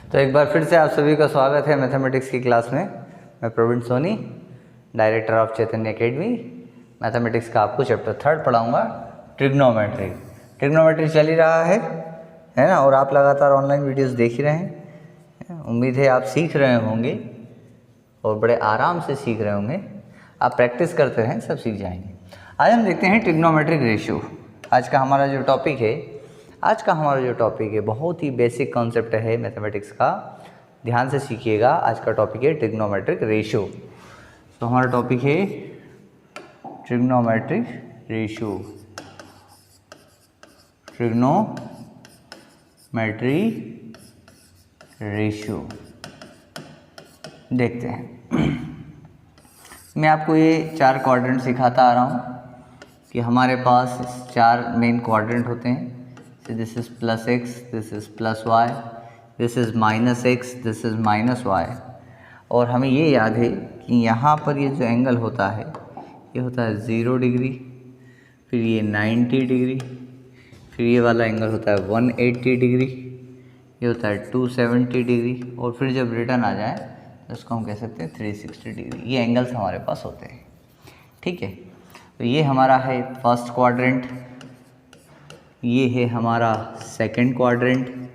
तो एक बार फिर से आप सभी का स्वागत है मैथमेटिक्स की क्लास में। मैं Praveen Soni, director of Chaitanya Academy. Mathematics का आपको चैप्टर 3 पढ़ाऊंगा, ट्रिग्नोमेट्री। ट्रिग्नोमेट्री चल ही रहा है ना, और आप लगातार ऑनलाइन वीडियोस देख ही रहे हैं। उम्मीद है आप सीख रहे होंगे और बड़े आराम से सीख रहे होंगे। आप प्रैक्टिस करते रहें, सब सीख जाएंगे। आज हम देखते हैं ट्रिग्नोमेट्रिक रेशियो। आज का हमारा जो टॉपिक है बहुत ही बेसिक कॉन्सेप्ट है मैथमेटिक्स का, ध्यान से सीखिएगा। आज का टॉपिक है ट्रिग्नोमेट्रिक रेशियो। तो हमारा टॉपिक है ट्रिग्नोमेट्रिक रेशियो, ट्रिग्नोमेट्री रेशियो देखते हैं। मैं आपको ये 4 क्वाड्रेंट सिखाता आ रहा हूँ कि हमारे पास 4 मेन क्वाड्रेंट होते हैं। This is +x, this is +y, this is -x, this is -y। और हमें ये याद है कि यहाँ पर ये जो एंगल होता है ये होता है 0 डिग्री, फिर ये 90 डिग्री, फिर ये वाला एंगल होता है 180 डिग्री, ये होता है 270 डिग्री, और फिर जब रिटर्न आ जाए तो इसको हम कह सकते हैं 360 डिग्री। ये एंगल्स हमारे पास होते हैं, ठीक है। तो ये हमारा है फर्स्ट क्वाड्रेंट, ये है हमारा सेकंड क्वाड्रेंट,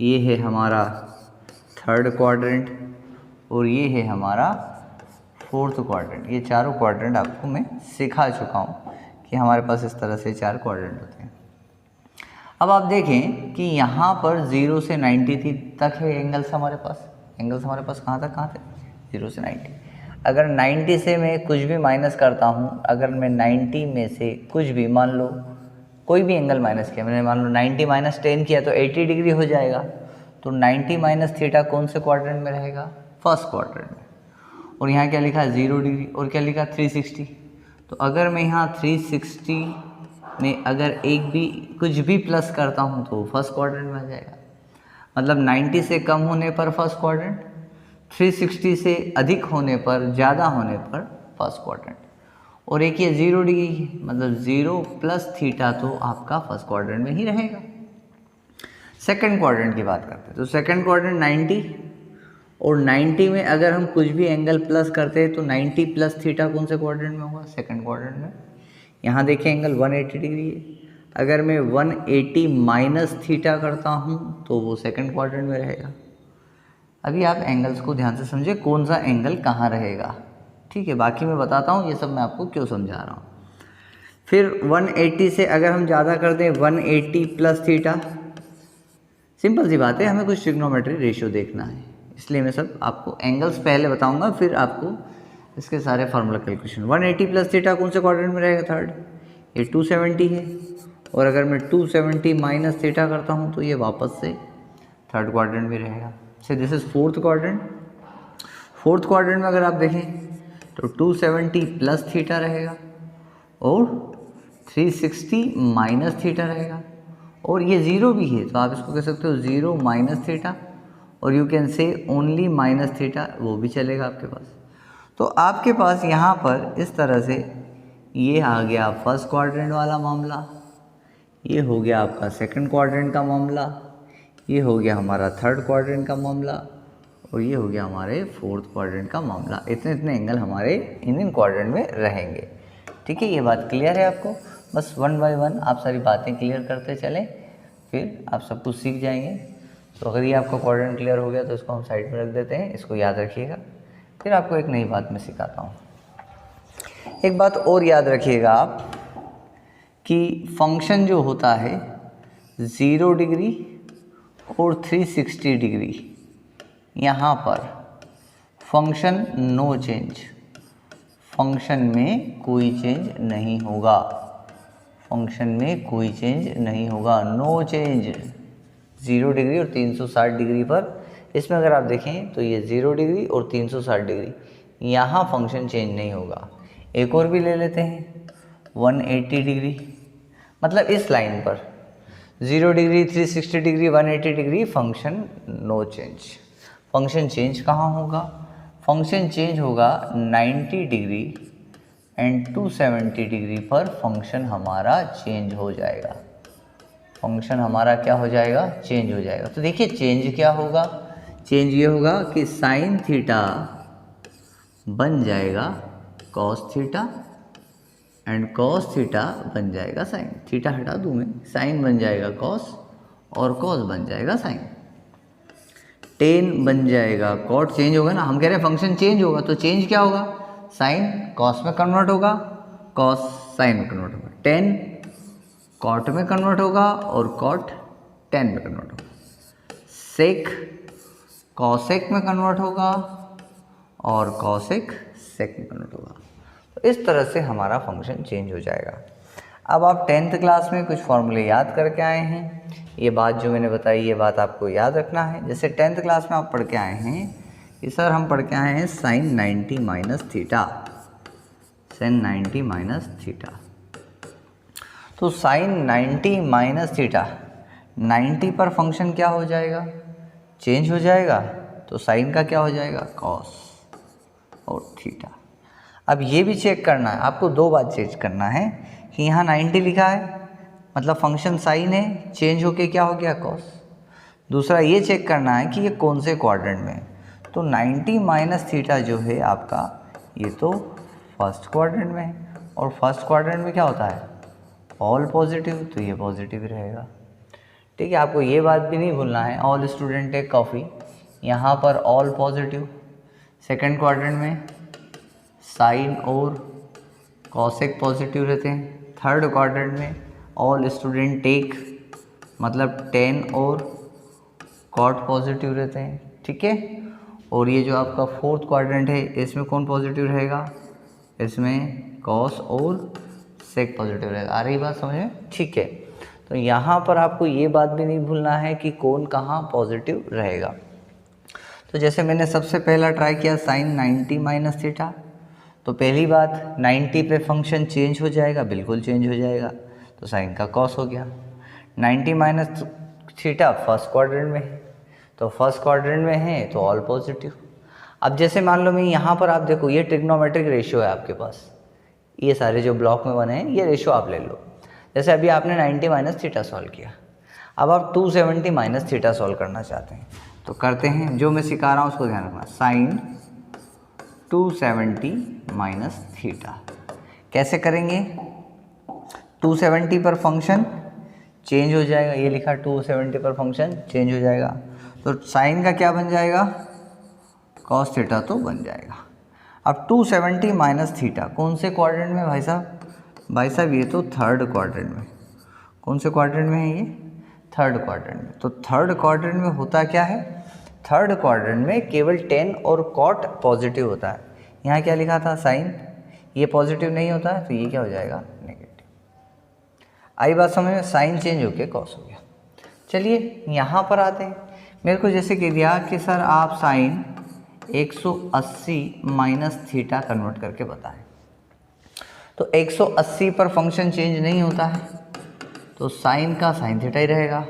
ये है हमारा थर्ड क्वाड्रेंट, और ये है हमारा फोर्थ क्वाड्रेंट। ये चारों क्वाड्रेंट आपको मैं सिखा चुका हूँ कि हमारे पास इस तरह से 4 क्वाड्रेंट होते हैं। अब आप देखें कि यहाँ पर 0 से 90 तक है एंगल्स हमारे पास। एंगल्स हमारे पास कहाँ थे? 0 से 90। अगर 90 से मैं कुछ भी माइनस करता हूँ, अगर मैं 90 में से कुछ भी, मान लो कोई भी एंगल माइनस किया, मैंने मान लो 90 - 10 किया तो 80 डिग्री हो जाएगा। तो 90 - थीटा कौन से क्वाड्रेंट में रहेगा? फर्स्ट क्वाड्रेंट में। और यहाँ क्या लिखा है? 0 डिग्री, और क्या लिखा? 360। तो अगर मैं यहाँ 360 में अगर कुछ भी प्लस करता हूँ तो फर्स्ट क्वाड्रेंट में आ जाएगा। मतलब 90 से कम होने पर फर्स्ट क्वाड्रेंट, 360 से अधिक होने पर, ज़्यादा होने पर फर्स्ट क्वाड्रेंट। और एक ये 0 डिग्री है, मतलब 0 + थीटा तो आपका फर्स्ट क्वाड्रेंट में ही रहेगा। सेकंड क्वाड्रेंट की बात करते हैं तो सेकंड क्वाड्रेंट 90, और 90 में अगर हम कुछ भी एंगल प्लस करते हैं तो 90 + थीटा कौन से क्वाड्रेंट में होगा? सेकंड क्वाड्रेंट में। यहाँ देखिए एंगल 180 डिग्री है, अगर मैं 180 - थीटा करता हूँ तो वो सेकंड क्वाड्रेंट में रहेगा। अभी आप एंगल्स को ध्यान से समझिए, कौन सा एंगल कहाँ रहेगा, ठीक है। बाकी मैं बताता हूँ ये सब मैं आपको क्यों समझा रहा हूँ। फिर 180 से अगर हम ज़्यादा कर दें 180 + थीटा, सिंपल सी बात है, हमें कुछ ट्रिग्नोमेट्री रेशियो देखना है, इसलिए मैं सब आपको एंगल्स पहले बताऊँगा, फिर आपको इसके सारे फार्मूला कैलकुलेशन। 180 + थीटा कौन से क्वाड्रेंट में रहेगा? थर्ड। ये 270 है, और अगर मैं 270 - थीटा करता हूँ तो ये वापस से थर्ड क्वाड्रेंट में रहेगा। से this is fourth quadrant. Fourth quadrant में अगर आप देखें तो 270 + थीटा रहेगा, और 360 - थीटा रहेगा, और ये 0 भी है तो आप इसको कह सकते हो 0 - थीटा, और you can say only - theta, वो भी चलेगा आपके पास। तो आपके पास यहाँ पर इस तरह से ये आ गया फर्स्ट क्वाड्रेंट वाला मामला, ये हो गया आपका सेकंड क्वाड्रेंट का मामला, ये हो गया हमारा थर्ड क्वाड्रेंट का मामला, और ये हो गया हमारे फोर्थ क्वाड्रेंट का मामला। इतने एंगल हमारे इन क्वाड्रेंट में रहेंगे, ठीक है। ये बात क्लियर है आपको? बस 1 बाय 1 आप सारी बातें क्लियर करते चलें, फिर आप सब कुछ सीख जाएंगे। तो अगर ये आपका क्वाड्रेंट क्लियर हो गया तो इसको हम साइड में रख देते हैं, इसको याद रखिएगा। फिर आपको एक नई बात मैं सिखाता हूँ। एक बात और याद रखिएगा आप कि फंक्शन जो होता है 0 डिग्री और 360 डिग्री, यहाँ पर फंक्शन नो चेंज, फंक्शन में कोई चेंज नहीं होगा, फंक्शन में कोई चेंज नहीं होगा, नो चेंज। 0 डिग्री और 360 डिग्री पर, इसमें अगर आप देखें तो ये 0 डिग्री और 360 डिग्री, यहाँ फंक्शन चेंज नहीं होगा। एक और भी ले लेते हैं 180 डिग्री, मतलब इस लाइन पर 0 degree, 360 degree, 180 degree, function no change. Function change कहाँ होगा? फंक्शन चेंज होगा 90 डिग्री एंड 270 डिग्री पर फंक्शन हमारा चेंज हो जाएगा। फंक्शन हमारा क्या हो जाएगा? चेंज हो जाएगा। तो देखिए चेंज क्या होगा, चेंज ये होगा कि साइन थीटा बन जाएगा cos theta and cos theta बन जाएगा साइन। थीटा हटा दूँ मैं, साइन बन जाएगा कॉस और कॉस बन जाएगा साइन। टेन बन जाएगा कॉट, चेंज होगा ना, हम कह रहे हैं फंक्शन चेंज होगा, तो चेंज क्या होगा, साइन कॉस में कन्वर्ट होगा, कॉस साइन में कन्वर्ट होगा। टेन कॉट में कन्वर्ट होगा और कॉट टेन में कन्वर्ट होगा। सेक कॉसेक में कन्वर्ट होगा और कॉसेक सेक में कन्वर्ट होगा। तो इस तरह से हमारा फंक्शन चेंज हो जाएगा। अब आप 10th क्लास में कुछ फॉर्मूले याद करके आए हैं, ये बात जो मैंने बताई ये बात आपको याद रखना है। जैसे 10th क्लास में आप पढ़ के आए हैं कि सर हम पढ़ के आए हैं sine 90 minus theta, sine 90 minus theta. तो साइन 90 माइनस थीटा, 90 पर फंक्शन क्या हो जाएगा, चेंज हो जाएगा, तो साइन का क्या हो जाएगा, कॉस और थीटा। अब ये भी चेक करना है आपको, दो बात चेक करना है कि यहाँ 90 लिखा है मतलब फंक्शन साइन है, चेंज होके क्या हो गया, कॉस। दूसरा ये चेक करना है कि ये कौन से क्वाड्रेंट में, तो 90 माइनस थीटा जो है आपका ये तो फर्स्ट क्वाड्रेंट में है, और फर्स्ट क्वाड्रेंट में क्या होता है, ऑल पॉजिटिव, तो ये पॉजिटिव रहेगा। ठीक है, आपको ये बात भी नहीं भूलना है, ऑल स्टूडेंट टेक कॉफ़ी, यहाँ पर ऑल पॉजिटिव, सेकंड क्वाड्रेंट में साइन और कॉसेक पॉजिटिव रहते हैं, थर्ड क्वाड्रेंट में ऑल स्टूडेंट टेक मतलब 10 और कॉट पॉजिटिव रहते हैं। ठीक है, और ये जो आपका फोर्थ क्वाड्रेंट है इसमें कौन पॉजिटिव रहेगा, इसमें कॉस और सेक पॉजिटिव रहेगा। आ रही बात समझ में? ठीक है, तो यहाँ पर आपको ये बात भी नहीं भूलना है कि कौन कहाँ पॉजिटिव रहेगा। तो जैसे मैंने सबसे पहला ट्राई किया साइन 90 माइनस थीटा, तो पहली बात 90 पे फंक्शन चेंज हो जाएगा, बिल्कुल चेंज हो जाएगा, तो साइन का कॉस हो गया। 90 माइनस थीटा फर्स्ट क्वाड्रेंट में है, तो फर्स्ट क्वाड्रेंट में है तो ऑल पॉजिटिव। अब जैसे मान लो मैं यहाँ पर आप देखो ये ट्रिग्नोमेट्रिक रेशियो है आपके पास, ये सारे जो ब्लॉक में बने हैं ये रेशियो आप ले लो। जैसे अभी आपने 90 माइनस थीटा सॉल्व किया, अब आप 270 माइनस थीटा सॉल्व करना चाहते हैं, तो करते हैं, जो मैं सिखा रहा हूँ उसको ध्यान रखना। साइन 270 माइनस थीटा कैसे करेंगे, 270 पर फंक्शन चेंज हो जाएगा, ये लिखा 270 पर फंक्शन चेंज हो जाएगा, तो साइन का क्या बन जाएगा, कॉस थीटा तो बन जाएगा। अब 270 माइनस थीटा कौन से क्वाड्रेंट में भाई साहब, भाई साहब ये तो थर्ड क्वाड्रेंट में, कौन से क्वाड्रेंट में है ये, थर्ड क्वाड्रेंट में। तो थर्ड क्वाड्रेंट में होता क्या है, थर्ड क्वाड्रेंट में केवल 10 और कॉट पॉजिटिव होता है। यहाँ क्या लिखा था, साइन, ये पॉजिटिव नहीं होता है तो ये क्या हो जाएगा, नेगेटिव। आई बात समझ में, साइन चेंज होके कॉस हो गया। चलिए यहाँ पर आते हैं, मेरे को जैसे कह दिया कि सर आप साइन 180 माइनस थीटा कन्वर्ट करके बताएं, तो 180 पर फंक्शन चेंज नहीं होता है, तो साइन का साइन थीटा ही रहेगा।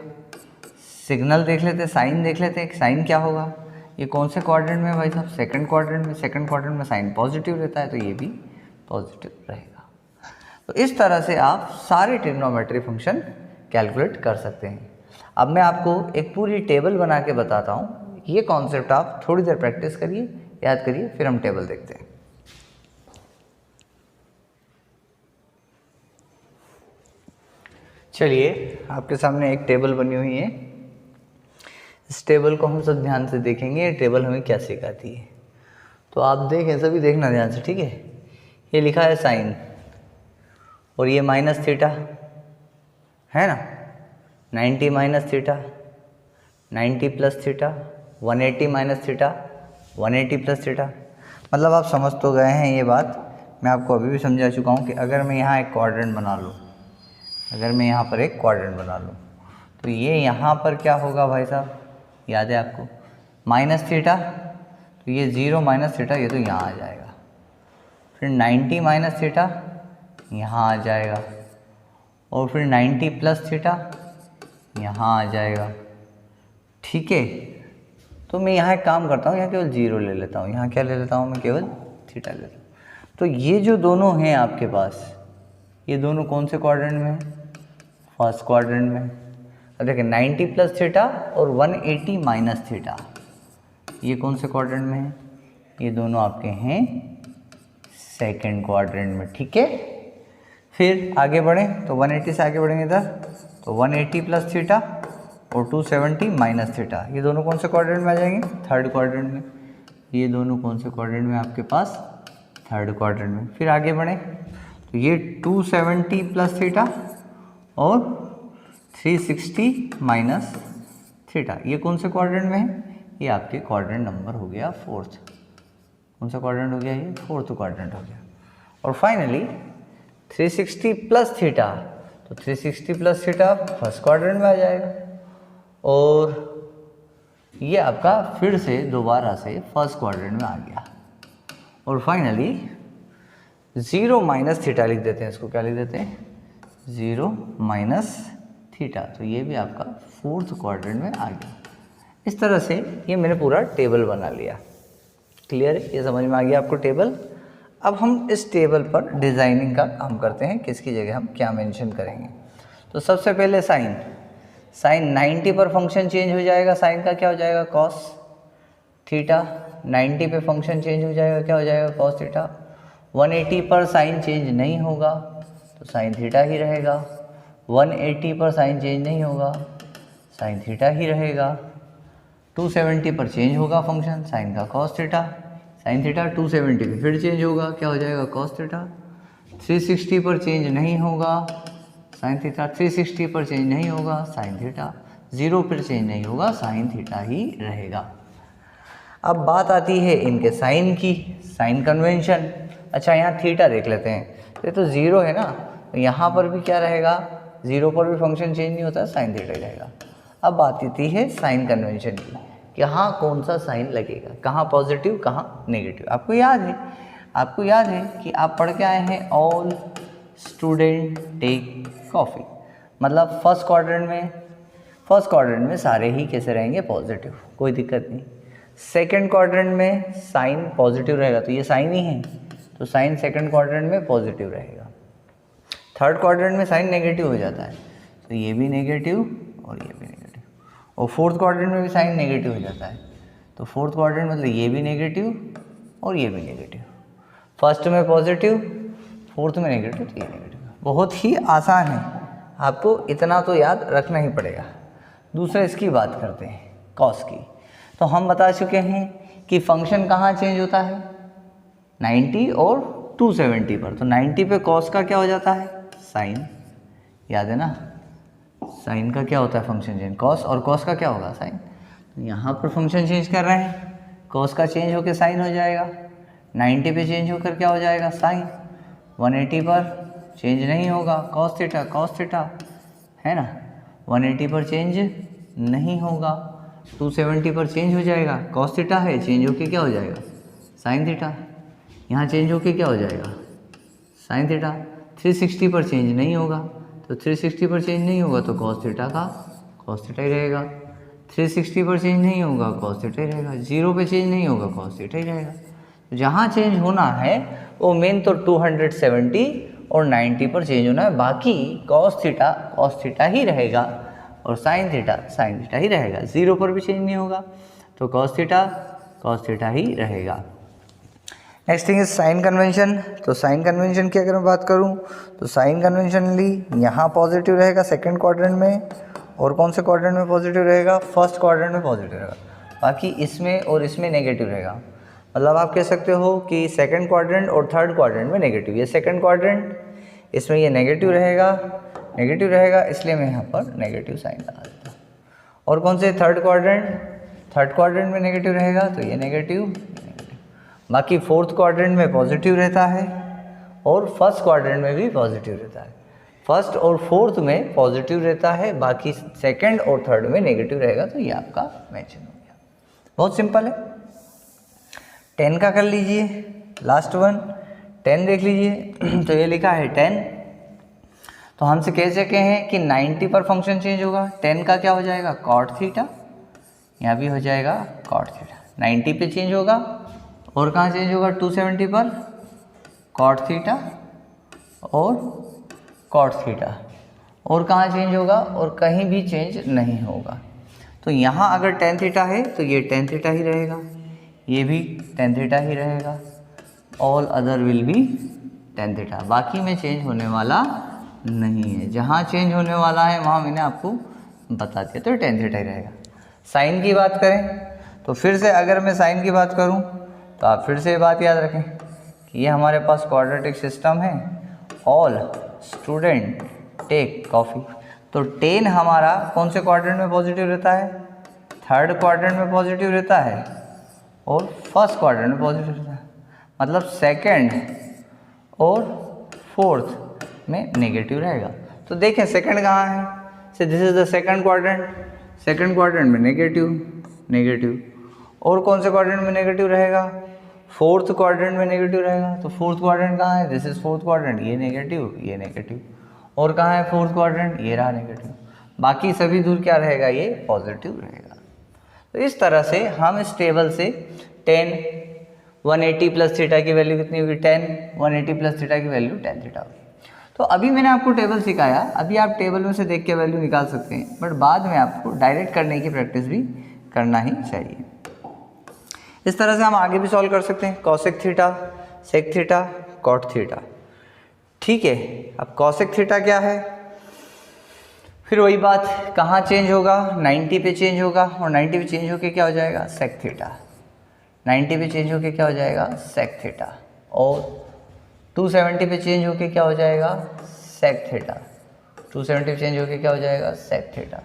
सिग्नल देख लेते, साइन देख लेते, साइन क्या होगा, ये कौन से क्वाड्रेंट में भाई साहब, सेकंड क्वाड्रेंट में, सेकंड क्वाड्रेंट में साइन पॉजिटिव रहता है तो ये भी पॉजिटिव रहेगा। तो इस तरह से आप सारे ट्रिग्नोमेट्री फंक्शन कैलकुलेट कर सकते हैं। अब मैं आपको एक पूरी टेबल बना के बताता हूँ, ये कॉन्सेप्ट आप थोड़ी देर प्रैक्टिस करिए, याद करिए, फिर हम टेबल देखते हैं। चलिए आपके सामने एक टेबल बनी हुई है, इस टेबल को हम सब ध्यान से देखेंगे, ये टेबल हमें क्या सिखाती है। तो आप देखें, सभी देखना ध्यान से, ठीक है। ये लिखा है साइन और ये माइनस थीटा है ना, 90 minus theta, 90 plus theta, 180 minus theta, 180 plus theta. मतलब आप समझ तो गए हैं ये बात, मैं आपको अभी भी समझा चुका हूँ कि अगर मैं यहाँ एक क्वाड्रेंट बना लूँ, अगर मैं यहाँ पर एक क्वाड्रेंट बना लूँ तो ये यहाँ पर क्या होगा भाई साहब, याद है आपको, माइनस थीटा, तो ये 0 माइनस थीटा, ये तो यहाँ आ जाएगा। फिर 90 माइनस थीटा यहाँ आ जाएगा, और फिर 90 प्लस थीटा यहाँ आ जाएगा। ठीक है, तो मैं यहाँ एक काम करता हूँ, यहाँ केवल 0 ले लेता हूँ, यहाँ क्या ले लेता हूँ मैं, केवल थीटा ले लेता हूँ। तो ये जो दोनों हैं आपके पास, ये दोनों कौन से क्वाड्रेंट में, फर्स्ट क्वाड्रेंट में। अब देखिए 90 प्लस थीटा और 180 माइनस थीटा, ये कौन से क्वाड्रेंट में है? ये दोनों आपके हैं सेकंड क्वाड्रेंट में, ठीक है। फिर आगे बढ़ें तो 180 से आगे बढ़ेंगे इधर, तो 180 प्लस थीटा और 270 माइनस थीटा, ये दोनों कौन से क्वाड्रेंट में आ जाएंगे? थर्ड क्वाड्रेंट में। ये दोनों कौन से क्वाड्रेंट में आपके पास? थर्ड क्वाड्रेंट में। फिर आगे बढ़ें तो ये 270 प्लस थीटा और 360 माइनस थीटा, ये कौन से क्वाड्रेंट में है? ये आपके क्वाड्रेंट नंबर हो गया फोर्थ। कौन सा क्वाड्रेंट हो गया? ये फोर्थ क्वाड्रेंट हो गया। और फाइनली 360 प्लस थीटा, तो 360 प्लस थीटा फर्स्ट क्वाड्रेंट में आ जाएगा, और ये आपका फिर से दोबारा से फर्स्ट क्वाड्रेंट में आ गया। और फाइनली 0 माइनस थीटा लिख देते हैं, इसको क्या लिख देते हैं? 0 माइनस थीटा, तो ये भी आपका फोर्थ क्वाड्रेंट में आ गया। इस तरह से ये मैंने पूरा टेबल बना लिया। क्लियर है? ये समझ में आ गया आपको टेबल। अब हम इस टेबल पर डिज़ाइनिंग का काम करते हैं, किसकी जगह हम क्या मेंशन करेंगे। तो सबसे पहले साइन 90 पर फंक्शन चेंज हो जाएगा, साइन का क्या हो जाएगा? Cos theta. 90 पे फंक्शन चेंज हो जाएगा, क्या हो जाएगा? Cos theta. 180 पर साइन चेंज नहीं होगा तो साइन थीटा ही रहेगा। 180 पर साइन चेंज नहीं होगा, साइन थीटा ही रहेगा। 270 पर चेंज होगा फंक्शन, साइन का कॉस थीटा। साइन थीटा 270 पे फिर चेंज होगा, क्या हो जाएगा? Cos theta. 360 पर चेंज नहीं होगा, साइन थीटा। 360 पर चेंज नहीं होगा, साइन थीटा। 0 पर चेंज नहीं होगा, साइन थीटा ही रहेगा। अब बात आती है इनके साइन की, साइन कन्वेंशन। अच्छा, यहाँ थीटा देख लेते हैं, ये तो 0 है ना, तो यहाँ पर भी क्या रहेगा? 0 पर भी फंक्शन चेंज नहीं होता, साइन थीटा ही रहेगा। अब बात आती है साइन कन्वेंशन की, यहाँ कौन सा साइन लगेगा, कहाँ पॉजिटिव कहाँ नेगेटिव। आपको याद है कि आप पढ़ के आए हैं ऑल स्टूडेंट टेक कॉफ़ी, मतलब फर्स्ट क्वाड्रेंट में सारे ही कैसे रहेंगे? पॉजिटिव, कोई दिक्कत नहीं। सेकंड क्वाड्रेंट में साइन पॉजिटिव रहेगा, तो ये साइन ही है, तो साइन सेकंड क्वाड्रेंट में पॉजिटिव रहेगा। थर्ड क्वाड्रेंट में साइन नेगेटिव हो जाता है, तो ये भी नेगेटिव और ये भी नेगेटिव। और फोर्थ क्वाड्रेंट में भी साइन नेगेटिव हो जाता है, तो फोर्थ क्वाड्रेंट मतलब ये भी नेगेटिव और ये भी नेगेटिव। फर्स्ट में पॉजिटिव, फोर्थ में नेगेटिव, तो ये नेगेटिव। बहुत ही आसान है, आपको इतना तो याद रखना ही पड़ेगा। दूसरा इसकी बात करते हैं, कॉस की। तो हम बता चुके हैं कि फंक्शन कहाँ चेंज होता है? 90 और 270 पर। तो 90 पे कॉस का क्या हो जाता है? साइन, याद है ना? साइन का क्या होता है फंक्शन चेंज? कॉस, और कॉस का क्या होगा? साइन। तो यहाँ पर फंक्शन चेंज कर रहे हैं, कॉस का चेंज होकर साइन हो जाएगा, 90 पे चेंज होकर क्या हो जाएगा? साइन। 180 पर चेंज नहीं होगा, कॉस थीटा है ना, 180 पर चेंज नहीं होगा। 270 पर चेंज हो जाएगा, कॉस थीटा है, चेंज होके क्या हो जाएगा? Sine theta. यहाँ चेंज होके क्या हो जाएगा? Sine theta. 360 पर चेंज नहीं होगा, तो 360 पर चेंज नहीं होगा तो कॉस थीटा का कॉस थीटा ही रहेगा। 360 पर चेंज नहीं होगा, कॉस थीटा ही रहेगा। 0 पे चेंज नहीं होगा, कॉस थीटा ही रहेगा। जहाँ चेंज होना है वो मेन तो 270 और 90 पर चेंज होना है, बाकी कॉस थीटा ही रहेगा और साइन थीटा ही रहेगा। 0 पर भी चेंज नहीं होगा तो कॉस थीटा ही रहेगा। Next thing is sine convention. तो साइन कन्वेंशन की अगर मैं बात करूं तो साइन कन्वेंशनली यहाँ पॉजिटिव रहेगा सेकंड क्वाड्रेंट में, और कौन से क्वाड्रेंट में पॉजिटिव रहेगा? फर्स्ट क्वाड्रेंट में पॉजिटिव रहेगा, बाकी इसमें और इसमें नेगेटिव रहेगा। मतलब आप कह सकते हो कि सेकंड क्वाड्रेंट और थर्ड क्वाड्रेंट में नेगेटिव, ये सेकंड क्वाड्रेंट, इसमें ये नेगेटिव रहेगा, इसलिए मैं यहाँ पर नेगेटिव साइन लगा देता हूँ। और कौन से? थर्ड क्वाड्रेंट में नेगेटिव रहेगा, तो ये नेगेटिव। बाकी फोर्थ क्वाड्रेंट में पॉजिटिव रहता है और फर्स्ट क्वाड्रेंट में भी पॉजिटिव रहता है। फर्स्ट और फोर्थ में पॉजिटिव रहता है, बाकी सेकंड और थर्ड में नेगेटिव रहेगा, तो ये आपका मेंशन हो गया। बहुत सिंपल है। 10 का कर लीजिए, लास्ट वन 10 देख लीजिए। तो ये लिखा है 10, तो हमसे कह सके हैं कि 90 पर फंक्शन चेंज होगा, 10 का क्या हो जाएगा? कॉट थीटा, यहाँ भी हो जाएगा कॉट थीटा। 90 पे चेंज होगा और कहाँ चेंज होगा? 270 पर कॉट थीटा और कॉट थीटा। और कहाँ चेंज होगा? और कहीं भी चेंज नहीं होगा। तो यहाँ अगर टेन थीटा है तो ये टेन थीटा ही रहेगा, ये भी टेन थीटा ही रहेगा, all other will be tan theta. बाकी में चेंज होने वाला नहीं है, जहाँ चेंज होने वाला है वहाँ मैंने आपको बता दिया, तो टेन थीटा ही रहेगा। साइन की बात करें तो फिर से अगर मैं साइन की बात करूँ तो आप फिर से ये बात याद रखें कि ये हमारे पास क्वाड्रेटिक सिस्टम है, ऑल स्टूडेंट टेक कॉफ़ी। तो 10 हमारा कौन से क्वाड्रेंट में पॉजिटिव रहता है? थर्ड क्वाड्रेंट में पॉजिटिव रहता है और फर्स्ट क्वाड्रेंट में पॉजिटिव रहता है, मतलब सेकंड और फोर्थ में नेगेटिव रहेगा। तो देखें सेकंड कहाँ है, से this is the second quadrant, second quadrant में नेगेटिव, और कौन से क्वाड्रेंट में नेगेटिव रहेगा? फोर्थ क्वाड्रेंट में नेगेटिव रहेगा। तो फोर्थ क्वाड्रेंट कहाँ है? दिस इज फोर्थ क्वाड्रेंट, ये नेगेटिव, और कहाँ है फोर्थ क्वाड्रेंट? ये रहा नेगेटिव। बाकी सभी दूर क्या रहेगा? ये पॉजिटिव रहेगा। तो इस तरह से हम इस टेबल से 10 180 प्लस थीटा की वैल्यू कितनी होगी? 10 180 प्लस थीटा की वैल्यू 10 थीटा होगी। तो अभी मैंने आपको टेबल सिखाया, अभी आप टेबल में से देख के वैल्यू निकाल सकते हैं, बट बाद में आपको डायरेक्ट करने की प्रैक्टिस भी करना ही चाहिए। इस तरह से हम आगे भी सॉल्व कर सकते हैं, cosec theta, sec theta, cot theta. ठीक है, अब कॉसेक थीटा क्या है? फिर वही बात, कहाँ चेंज होगा? 90 पे चेंज होगा, और 90 पे चेंज होके क्या हो जाएगा? Sec theta. 90 पे चेंज होके क्या हो जाएगा? Sec theta. और 270 पे चेंज होके क्या हो जाएगा? Sec theta. 270 पे चेंज होके क्या हो जाएगा? Sec theta.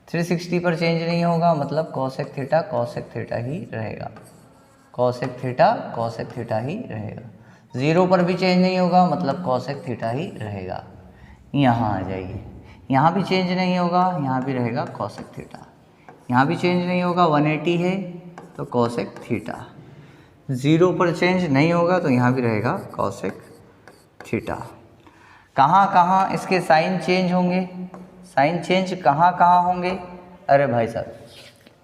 360 पर चेंज नहीं होगा, मतलब कॉसेक थीटा ही रहेगा, कॉसेक थीटा ही रहेगा। 0 पर भी चेंज नहीं होगा, मतलब कॉसेक थीटा ही रहेगा। यहाँ आ जाइए, यहाँ भी चेंज नहीं होगा, यहाँ भी रहेगा कॉसेक थीटा। यहाँ भी चेंज नहीं होगा, 180 है तो कॉसेक थीटा। 0 पर चेंज नहीं होगा तो यहाँ भी रहेगा कॉसेक थीटा। कहाँ कहाँ इसके साइन चेंज होंगे? साइन चेंज कहाँ कहाँ होंगे? अरे भाई साहब,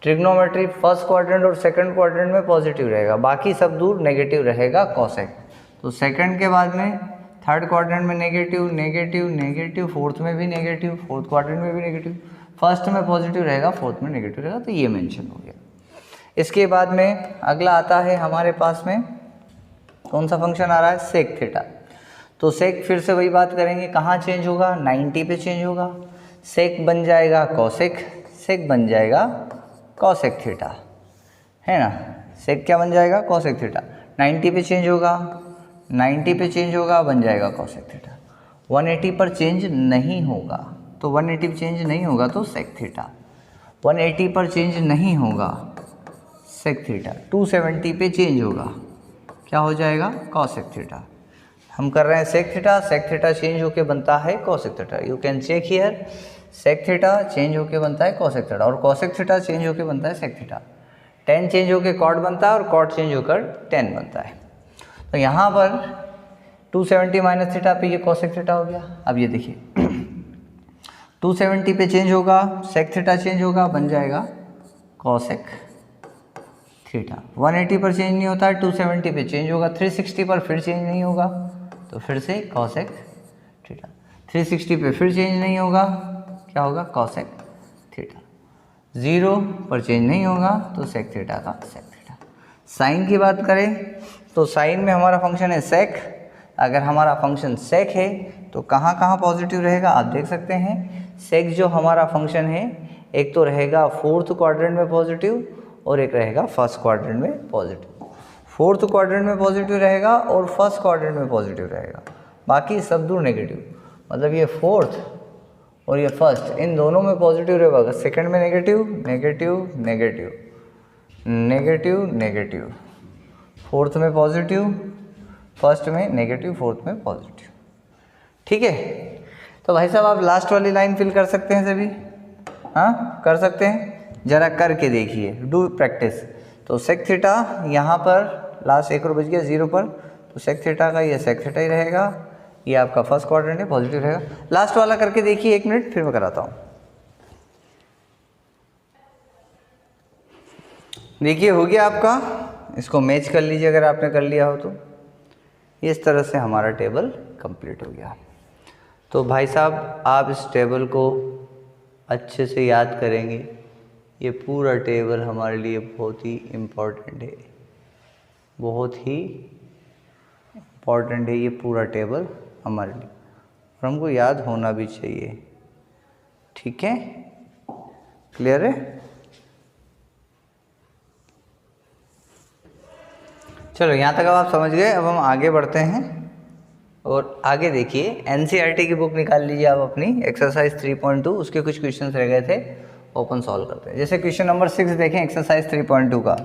ट्रिग्नोमेट्री फर्स्ट क्वाड्रेंट और सेकंड क्वाड्रेंट में पॉजिटिव रहेगा, बाकी सब दूर नेगेटिव रहेगा कॉसेक। तो सेकंड के बाद में थर्ड क्वाड्रेंट में नेगेटिव, फोर्थ में भी नेगेटिव, फोर्थ क्वाड्रेंट में भी नेगेटिव, फर्स्ट में पॉजिटिव रहेगा, फोर्थ में नेगेटिव रहेगा। तो ये मेंशन हो गया। इसके बाद में अगला आता है हमारे पास में, कौन सा फंक्शन आ रहा है? Sec theta. तो सेक फिर से वही बात करेंगे, कहाँ चेंज होगा? 90 पे चेंज होगा, सेक बन जाएगा कॉसेक, सेक बन जाएगा कॉसेक थीटा, है ना। सेक क्या बन जाएगा? Cosec theta. 90 पे चेंज होगा, 90 पे चेंज होगा, बन जाएगा कॉसेक थीटा। 180 पर चेंज नहीं होगा, तो 180 पे चेंज नहीं होगा तो सेक थीटा। 180 पर चेंज नहीं होगा, सेक थीटा। 270 पे चेंज होगा, क्या हो जाएगा? Cosec theta. हम कर रहे हैं सेक थीटा चेंज होके बनता है cosec theta. You can check here, sec theta change होके बनता है कॉसेक थीटा, और कॉसेक थीटा चेंज होके बनता है सेक थीटा। 10 चेंज होके कॉट बनता है, और कॉट चेंज होकर 10 बनता है। तो यहाँ पर 270 माइनस थीटा पे ये कॉसेक थीटा हो गया। अब ये देखिए 270 पे चेंज होगा, सेक थीटा चेंज होगा, बन जाएगा कॉसेक थीटा। 180 पर चेंज नहीं होता है, 270 पे चेंज होगा, 360 पर फिर चेंज नहीं होगा तो फिर से कॉसेक थीटा। 360 पे फिर चेंज नहीं होगा, क्या होगा? Cosec theta. 0 पर चेंज नहीं होगा तो सेक थीटा का सेक थीटा। साइन की बात करें तो साइन में हमारा फंक्शन है सेक। अगर हमारा फंक्शन सेक है तो कहाँ कहाँ पॉजिटिव रहेगा? आप देख सकते हैं, सेक जो हमारा फंक्शन है, एक तो रहेगा फोर्थ क्वाड्रेंट में पॉजिटिव और एक रहेगा फर्स्ट क्वाड्रेंट में पॉजिटिव। फोर्थ क्वाड्रेंट में पॉजिटिव रहेगा और फर्स्ट क्वाड्रेंट में पॉजिटिव रहेगा, बाकी सब दूर नेगेटिव। मतलब ये फोर्थ और ये फर्स्ट, इन दोनों में पॉजिटिव रहेगा। सेकंड में नेगेटिव, फोर्थ में पॉजिटिव, फर्स्ट में नेगेटिव, फोर्थ में पॉजिटिव। ठीक है, तो भाई साहब आप लास्ट वाली लाइन फिल कर सकते हैं सभी? हाँ, कर सकते हैं। ज़रा करके देखिए, डू प्रैक्टिस। तो सेक थीटा यहाँ पर लास्ट एक और बच गया 0 पर, तो सेक थीटा का ये सेक थीटा ही रहेगा, ये आपका फर्स्ट क्वाड्रेंट है, पॉजिटिव रहेगा। लास्ट वाला करके देखिए, 1 मिनट फिर मैं कराता हूँ। देखिए हो गया आपका, इसको मैच कर लीजिए अगर आपने कर लिया हो तो। इस तरह से हमारा टेबल कंप्लीट हो गया। तो भाई साहब आप इस टेबल को अच्छे से याद करेंगे, ये पूरा टेबल हमारे लिए बहुत ही इम्पोर्टेंट है, बहुत ही इम्पोर्टेंट है ये पूरा टेबल हमारे लिए, और हमको याद होना भी चाहिए। ठीक है, क्लियर है? चलो यहाँ तक अब आप समझ गए। अब हम आगे बढ़ते हैं और आगे देखिए एनसीईआरटी की बुक निकाल लीजिए आप अपनी, एक्सरसाइज 3.2, उसके कुछ क्वेश्चंस रह गए थे, ओपन सॉल्व करते हैं। जैसे क्वेश्चन नंबर 6 देखें एक्सरसाइज 3.2 का।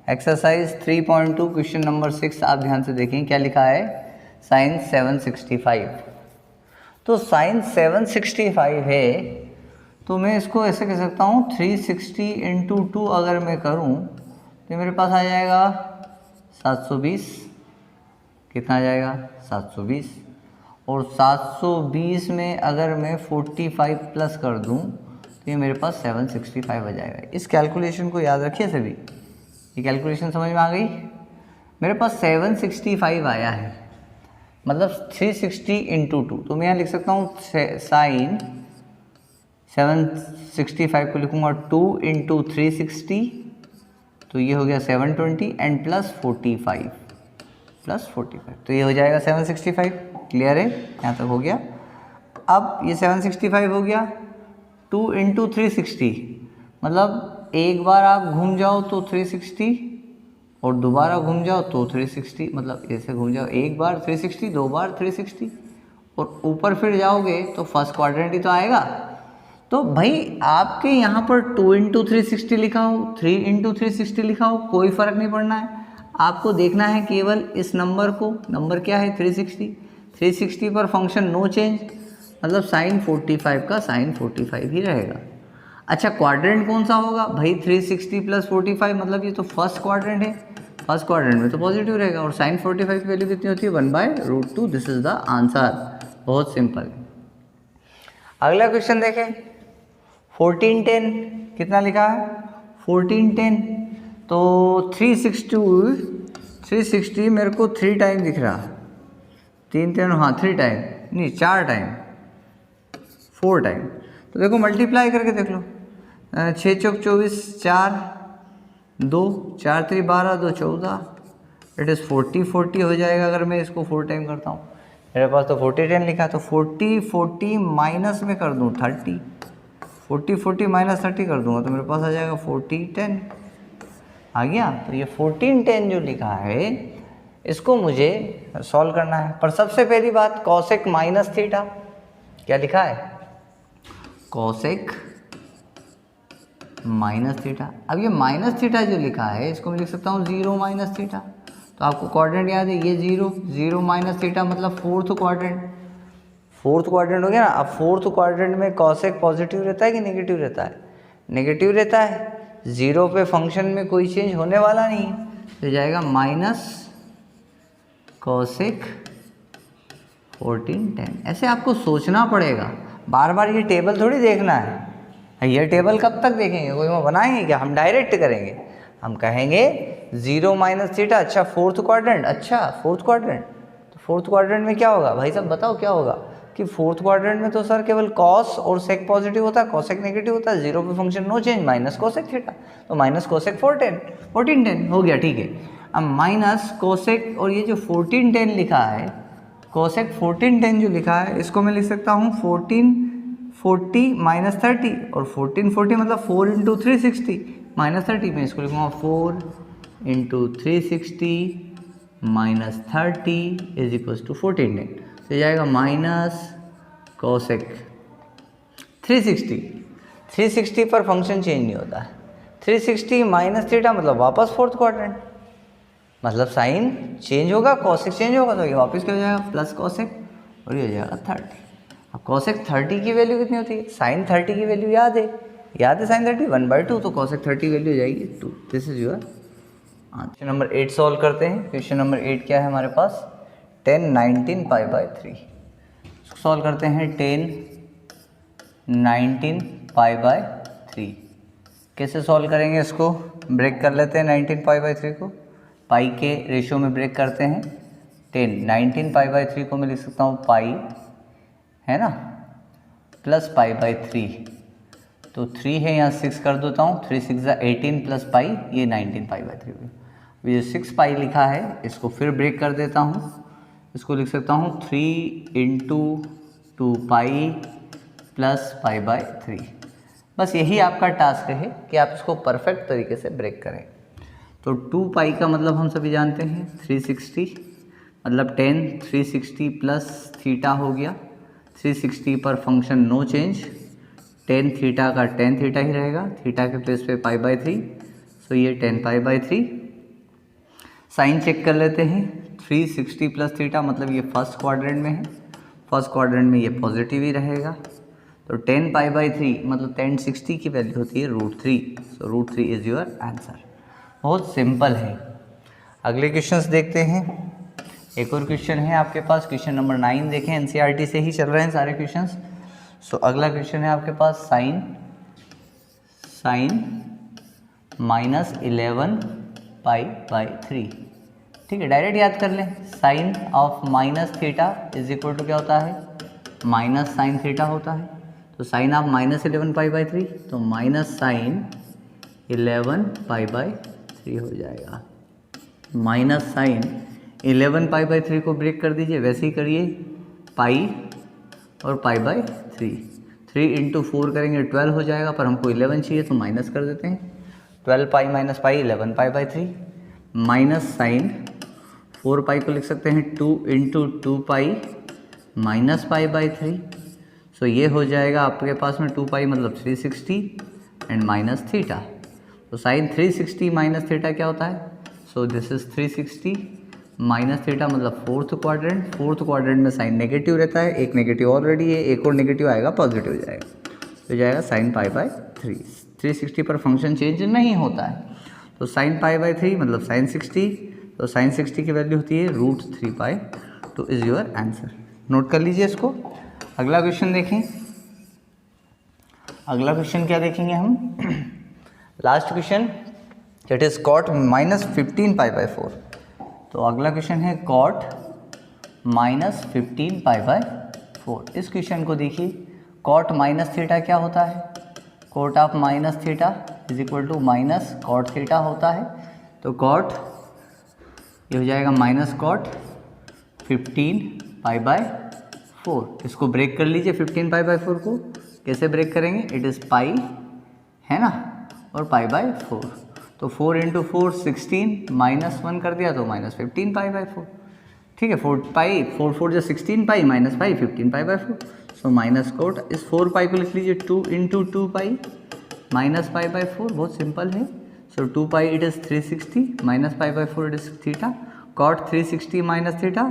एक्सरसाइज 3.2 क्वेश्चन नंबर 6 आप ध्यान से देखें क्या लिखा है, साइन 765। तो साइन 765 है तो मैं इसको ऐसे कह सकता हूँ 360 × 2 अगर मैं करूँ तो मेरे पास आ जाएगा 720। कितना आ जाएगा? 720। और 720 में अगर मैं 45 प्लस कर दूं तो ये मेरे पास 765 आ जाएगा। इस कैलकुलेशन को याद रखिए सभी, ये कैलकुलेशन समझ में आ गई? मेरे पास 765 आया है, मतलब 360 × 2, तो मैं यहाँ लिख सकता हूँ साइन 765 को लिखूँगा 2 × 360, तो ये हो गया 720 एंड प्लस 45 तो ये हो जाएगा 765। क्लियर है? यहाँ तक हो गया। अब ये 765 हो गया, 2 × 360 मतलब एक बार आप घूम जाओ तो 360 और दोबारा घूम जाओ तो 360, मतलब ऐसे घूम जाओ एक बार 360, दो बार 360 और ऊपर फिर जाओगे तो फर्स्ट क्वाड्रेंट ही तो आएगा। तो भाई आपके यहाँ पर 2 × 360 लिखा हो, 3 × 360 लिखा हो, कोई फ़र्क नहीं पड़ना है। आपको देखना है केवल इस नंबर को, नंबर क्या है 360 पर फंक्शन नो चेंज, मतलब साइन 45 का साइन 45 ही रहेगा। अच्छा क्वाड्रेंट कौन सा होगा भाई? 360 + 45 मतलब ये तो फर्स्ट क्वाड्रेंट है, फर्स्ट क्वाड्रेंट में तो पॉजिटिव रहेगा। और साइन 45 की वैल्यू कितनी होती है? 1/√2। This is the answer. बहुत सिंपल। अगला क्वेश्चन देखें 1410 कितना लिखा है? 1410 तो 360 मेरे को 3 टाइम दिख रहा, 3 हाँ 3 टाइम नहीं 4 टाइम 4 टाइम। तो देखो मल्टीप्लाई करके देख लो, 6 × 4 = 24, 4 2 4 × 3 = 12, 2 14, इट इज़ 40 हो जाएगा अगर मैं इसको 4 टाइम करता हूँ। मेरे पास तो 4010 लिखा, तो 40 माइनस में कर दूँ 30, 40 माइनस 30 कर दूंगा तो मेरे पास आ जाएगा 4010 आ गया। तो ये 1410 जो लिखा है इसको मुझे सॉल्व करना है। पर सबसे पहली बात कॉसेक माइनस थीटा, क्या लिखा है? Cosec minus theta. अब ये माइनस थीटा जो लिखा है इसको मैं लिख सकता हूँ 0 - थीटा। तो आपको क्वाड्रेंट याद है, ये 0 - थीटा मतलब फोर्थ क्वाड्रेंट हो गया ना। अब फोर्थ क्वाड्रेंट में कॉसेक पॉजिटिव रहता है कि नेगेटिव रहता है? नेगेटिव रहता है। 0 पे फंक्शन में कोई चेंज होने वाला नहीं है, तो जाएगा माइनस कॉसेक 1410। ऐसे आपको सोचना पड़ेगा, बार बार ये टेबल थोड़ी देखना है। ये टेबल कब तक देखेंगे? कोई वो बनाएंगे क्या? हम डायरेक्ट करेंगे, हम कहेंगे 0 - थीटा। अच्छा फोर्थ क्वाड्रेंट, अच्छा फोर्थ क्वाड्रेंट, तो फोर्थ क्वाड्रेंट में क्या होगा भाई साहब? बताओ क्या होगा कि फोर्थ क्वाड्रेंट में तो सर केवल कॉस और सेक पॉजिटिव होता है, कॉसेक नेगेटिव होता है। 0 पे function no change, minus cosec theta, तो माइनस कोसेक 1410 हो गया। ठीक है, अब माइनस कोसेक, और ये जो 1410 लिखा है, कोसेक 1410 जो लिखा है इसको मैं लिख सकता हूँ 1440 - 30, और 1440 मतलब 4 × 360 - 30 में इसको लिखूँगा 4 × 360 - 30 = 1410। तो जाएगा माइनस कोसेक 360 पर फंक्शन चेंज नहीं होता है। 360 - थीटा मतलब वापस फोर्थ क्वाड्रेंट, मतलब साइन चेंज होगा, कोसेक चेंज होगा, तो ये वापस क्या हो जाएगा? प्लस कोसेक, और ये हो जाएगा 30। अब कोसेक 30 की वैल्यू कितनी होती है? साइन 30 की वैल्यू याद है साइन 30 1/2, तो कोसेक 30 वैल्यू हो जाएगी 2। This is your answer. Question number 8 solve करते हैं। क्वेश्चन नंबर 8 क्या है हमारे पास? 10 19 π/3 सॉल्व करते हैं। 10 19 π/3 कैसे सॉल्व करेंगे? इसको ब्रेक कर लेते हैं 19 π/3 को, पाई के रेशियो में ब्रेक करते हैं। 19 π/3 को मैं लिख सकता हूँ पाई, है ना, प्लस π/3, तो 3 है यहाँ 6 कर देता हूँ, 3 6 18 प्लस पाई, ये 19 पाई बाई 3 हो गया। ये 6 पाई लिखा है इसको फिर ब्रेक कर देता हूँ, इसको लिख सकता हूँ 3 into 2 pi plus pi by 3। बस यही आपका टास्क है कि आप इसको परफेक्ट तरीके से ब्रेक करें। तो 2 पाई का मतलब हम सभी जानते हैं 360, मतलब 10, 360 प्लस थीटा हो गया। 360 पर फंक्शन नो चेंज, 10 थीटा का 10 थीटा ही रहेगा, थीटा के प्लेस पे पाई बाई 3, सो ये 10 पाई बाई 3। साइन चेक कर लेते हैं, 360 प्लस थीटा मतलब ये फर्स्ट क्वाड्रेंट में है, फर्स्ट क्वाड्रेंट में ये पॉजिटिव ही रहेगा। तो 10 पाई बाई 3 मतलब 1060 की वैल्यू होती है √3, सो √3 इज़ योर आंसर। बहुत सिंपल है। अगले क्वेश्चंस देखते हैं। एक और क्वेश्चन है आपके पास, क्वेश्चन नंबर 9 देखें, एनसीईआरटी से ही चल रहे हैं सारे क्वेश्चंस। सो अगला क्वेश्चन है आपके पास साइन -11 पाई बाई 3। ठीक है, डायरेक्ट याद कर लें, sine of minus theta is equal to क्या होता है, माइनस साइन थीटा होता है। तो साइन ऑफ -11 पाई बाई 3, तो माइनस साइन 11 पाई बाई 3 हो जाएगा। माइनस साइन 11 पाई बाई 3 को ब्रेक कर दीजिए, वैसे ही करिए, पाई और पाई बाई 3, 3 इंटू 4 करेंगे 12 हो जाएगा, पर हमको 11 चाहिए तो माइनस कर देते हैं, 12 pi minus pi 11 pi by 3, minus sine 4 pi को लिख सकते हैं 2 into 2 pi minus pi by 3। So ये हो जाएगा आपके पास में 2 पाई मतलब 360 एंड माइनस थीटा। तो साइन 360 माइनस थीटा क्या होता है, सो दिस इज 360 माइनस थीटा मतलब फोर्थ क्वाड्रेंट में साइन नेगेटिव रहता है, एक नेगेटिव ऑलरेडी है, एक और नेगेटिव आएगा पॉजिटिव हो जाएगा, तो जाएगा साइन पाई बाई 3। 360 पर फंक्शन चेंज नहीं होता है, तो साइन पाई बाई 3 मतलब साइन 60, तो साइन 60 की वैल्यू होती है √3 पाई, तो इज़ योर आंसर। नोट कर लीजिए इसको। अगला क्वेश्चन देखें। अगला क्वेश्चन क्या देखेंगे हम, last question, that is cot -15 pi by 4। तो अगला क्वेश्चन है कॉट -15 पाई बाई 4। इस क्वेश्चन को देखिए, कॉट माइनस थीटा क्या होता है, cot of minus theta is equal to minus cot theta होता है। तो कॉट ये हो जाएगा माइनस कॉट 15 पाई बाई 4। इसको ब्रेक कर लीजिए 15 पाई बाई 4 को, कैसे ब्रेक करेंगे, इट इज़ पाई है ना, और पाई बाई 4, तो 4 इंटू 4 16, माइनस 1 कर दिया तो -15 पाई बाई 4। ठीक है, 4 पाई 4 4 जो 16 pi minus pi 15 pi by 4, so minus cot इस 4 पाई को लिख लीजिए 2 into 2 pi minus pi by 4, बहुत सिंपल है। So 2 pi it is 360 minus pi by 4 it is theta, cot 360 minus theta,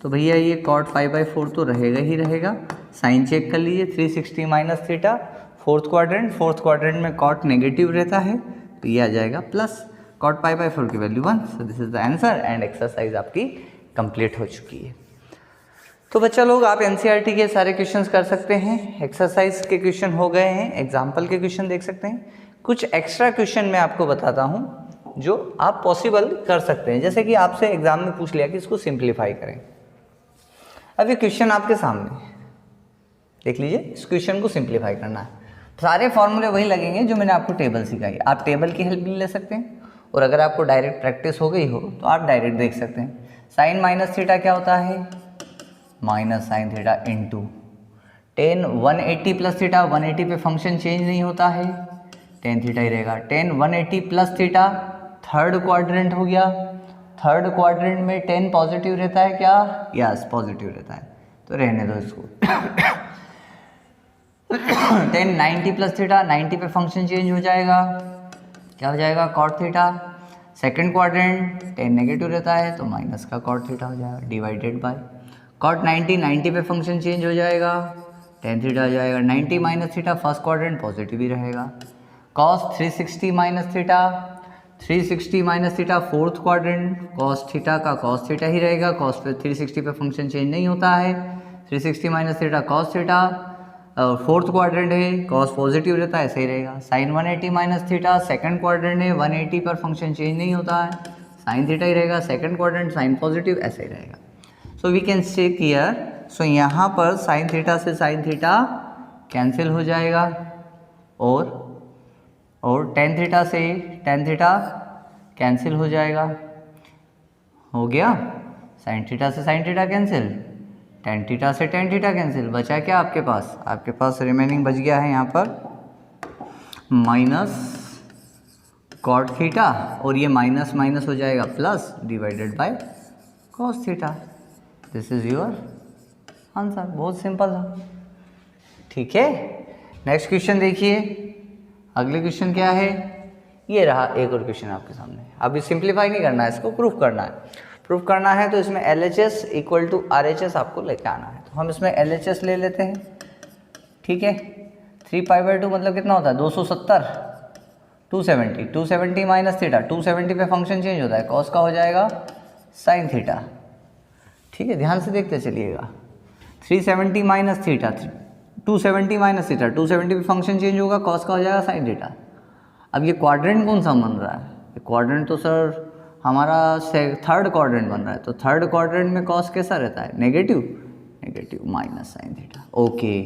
तो भैया ये कॉट 5 बाई 4 तो रहेगा ही रहेगा। साइन चेक कर लीजिए, 360 माइनस थीटा, फोर्थ क्वाड्रेंट में कॉट नेगेटिव रहता है, तो ये आ जाएगा प्लस कॉट पाई बाई 4 की value 1। So this is the answer and exercise आपकी कंप्लीट हो चुकी है। तो बच्चा लोग आप एनसीईआरटी के सारे क्वेश्चंस कर सकते हैं, एक्सरसाइज के क्वेश्चन हो गए हैं, एग्जाम्पल के क्वेश्चन देख सकते हैं। कुछ एक्स्ट्रा क्वेश्चन मैं आपको बताता हूँ जो आप पॉसिबल कर सकते हैं, जैसे कि आपसे एग्जाम में पूछ लिया कि इसको सिंप्लीफाई करें। अब ये क्वेश्चन आपके सामने देख लीजिए, इस क्वेश्चन को सिंप्लीफाई करना है। सारे फॉर्मूले वही लगेंगे जो मैंने आपको टेबल सिखाई, आप टेबल की हेल्प भी ले सकते हैं, और अगर आपको डायरेक्ट प्रैक्टिस हो गई हो तो आप डायरेक्ट देख सकते हैं। साइन माइनस थीटा क्या होता है, minus sine theta into ten 180 plus theta, 180 पे फंक्शन चेंज नहीं होता है, टेन थीटा ही रहेगा। Ten 180 plus theta, third quadrant हो गया, थर्ड क्वाड्रेंट में 10 पॉजिटिव रहता है क्या, यस पॉजिटिव रहता है, तो रहने दो इसको। 10 90 प्लस थीटा, 90 पे फंक्शन चेंज हो जाएगा, क्या हो जाएगा cot theta. Second quadrant 10 negative रहता है तो माइनस का कॉट थीटा हो जाएगा, डिवाइडेड बाय कॉट 90 पे फंक्शन चेंज हो जाएगा, टेन थीटा हो जाएगा। 90 minus theta, first quadrant positive ही रहेगा। Cos 360 minus theta, 360 minus theta fourth quadrant, cos theta का कॉस थीटा ही रहेगा, कॉस पे 360 पे फंक्शन चेंज नहीं होता है। 360 minus theta cos theta, fourth quadrant है, कॉस पॉजिटिव रहता है, ऐसे ही रहेगा। Sine 180 minus theta, second quadrant है, 180 पर फंक्शन चेंज नहीं होता है, साइन थीटा ही रहेगा, सेकंड क्वाड्रेंट साइन पॉजिटिव, ऐसे ही रहेगा। So we can check here, so यहाँ पर साइन थीटा से साइन थीटा कैंसिल हो जाएगा, और टेन थीटा से टेन थीटा कैंसिल हो जाएगा, हो गया। साइन थीटा से sine theta cancel, tan theta से टेन थीटा कैंसिल, बचा क्या आपके पास? आपके पास रिमेनिंग बच गया है यहाँ पर माइनस कॉट थीटा, और ये माइनस माइनस हो जाएगा plus divided by cos theta. This is your answer. बहुत सिंपल था, ठीक है। नेक्स्ट क्वेश्चन देखिए। अगले क्वेश्चन क्या है? ये रहा एक और क्वेश्चन आपके सामने। अभी सिंप्लीफाई नहीं करना है, इसको प्रूफ करना है। प्रूफ करना है तो इसमें LHS इक्वल टू RHS आपको लेके आना है। तो हम इसमें LHS ले लेते हैं, ठीक है। 3π/2 मतलब कितना होता है? 270, 270, 270 माइनस थीटा, 270 पे फंक्शन चेंज होता है, कॉस का हो जाएगा साइन थीटा, ठीक है। ध्यान से देखते चलिएगा। 370 माइनस थीटा, 270 माइनस थीटा, 270 पे फंक्शन चेंज होगा, कॉस का हो जाएगा साइन थीटा। अब ये क्वाड्रेंट कौन सा बन रहा है? क्वाड्रेंट तो सर हमारा थर्ड क्वाड्रेंट बन रहा है। तो थर्ड क्वाड्रेंट में कॉस कैसा रहता है? Negative, negative minus sine theta, okay.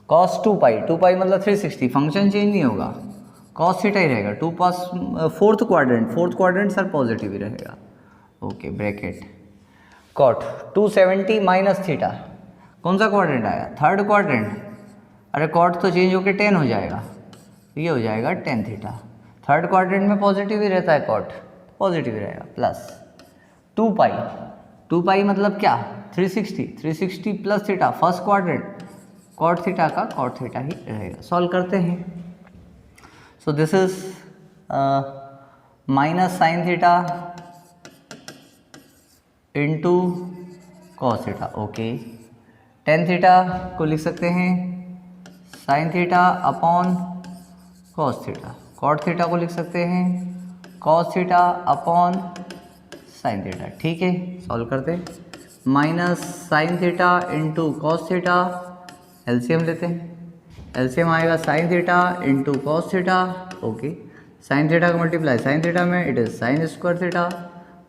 Cos 2π मतलब 360, फंक्शन चेंज नहीं होगा, कॉस थीटा ही रहेगा। फोर्थ क्वाड्रेंट सर पॉजिटिव ही रहेगा, okay. Bracket cot 270 minus theta, कौन सा क्वाड्रेंट आया? Third quadrant. अरे कॉट तो चेंज होकर 10 हो जाएगा, ये हो जाएगा टेन थीटा। थर्ड क्वाड्रेंट में पॉजिटिव ही रहता है, कॉट पॉजिटिव ही रहेगा, प्लस 2π मतलब क्या? 360 plus theta, first quadrant, cot theta का कॉट थीटा ही रहेगा। सॉल्व करते हैं। So this is minus sine theta into cos theta, okay. Tan theta को लिख सकते हैं sine theta upon cos theta, cot theta को लिख सकते हैं cos theta upon sine theta, ठीक है। सॉल्व करते। Minus sine theta into cos theta, LCM लेते हैं। एलसीएम आएगा sine theta into cos theta, okay. Sine theta का मल्टीप्लाई साइन थीटा में, it is sine square theta.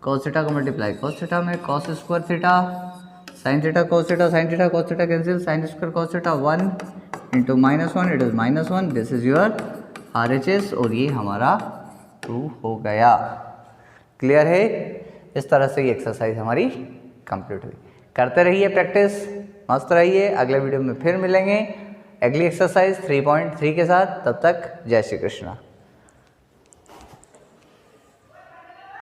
Cos theta का multiply cos theta में, cos square theta. Sine theta cos theta, sine theta cos theta cancel, sine square cos theta 1 into -1, it is -1। This is your RHS, और ये हमारा proof हो गया। Clear है? इस तरह से ये एक्सरसाइज हमारी कंप्लीट हुई। करते रहिए प्रैक्टिस, मस्त रहिए। अगले वीडियो में फिर मिलेंगे अगली एक्सरसाइज 3.3 के साथ। तब तक जय श्री कृष्णा।